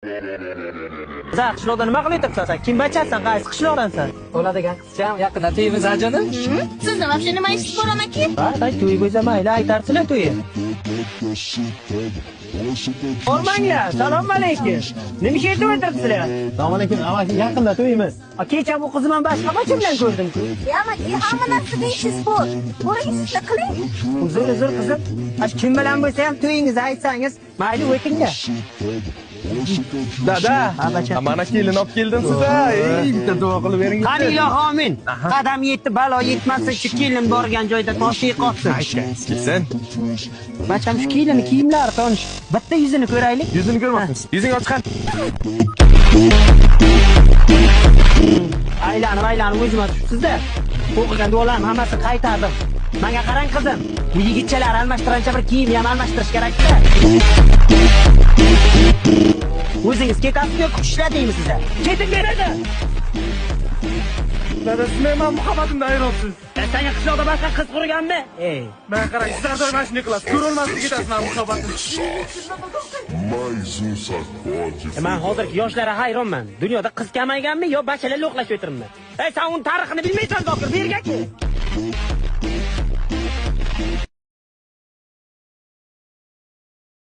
Sen qishloqda nima qilib o'tiribsan sen? Kim bachasan? Qaysi qishloqdansan? Bo'ladigan qizcham yaqinda to'yimiz ajoni. Sizni вообще nima ishsiz bo'laman-ki? Ha, to'y bo'lsa mayli, aytarsizlar to'yi. O'rmanglar, salom alaykum. Nima ish etib o'tiribsizlar? Assalomu alaykum, amaki yaqinda to'yimiz. Kecha bu qizni men boshqa qo'chim bilan ko'rdim-ku. Amaki, hamma narsaga ishingiz bor. O'rningizda qiling. Uzr qizim. Kim bilan bo'lsa ham to'yingizni aytsangiz, mayli o'tinglar. Dada, mana kelin olib keldim sizga. Bitta duo qilib bering. Qani ilohi amin. Qadam yetdi, balo yetmasin, shu kelin borgan joyda toshlik qotsin. Kelsin. Bacham shu kelin kiyimlari tonish. Bitta yuzini ko'raylik. Yuzini ko'rmoqchisiz. Yuzing ochiq. Aylanib o'zim tushibsiz-da. O'qigan duolarni hammasini qaytardim. Menga qarang qizim. Bu yigitchalar almashtirancha bir kiyim ham almashtirish kerak-da. O'zingiz ketasiz-ku, ishladingmi siz? Keting beradi. Dada, sizlar men muhabbatimdan ayronsiz. Senga qishloqda boshqa qiz qurganmi? Men qarang, sizlar mana shunday qilasiz. Ko'rolmaslik ketasiz men muhabbatim. Men hozirgi yoshlarga hayronman. Dunyoda qiz kamayganmi yo bachalar lo'qlashib o'tiribmi? Sen uning tarixini bilmaysan, doktor, bergaki.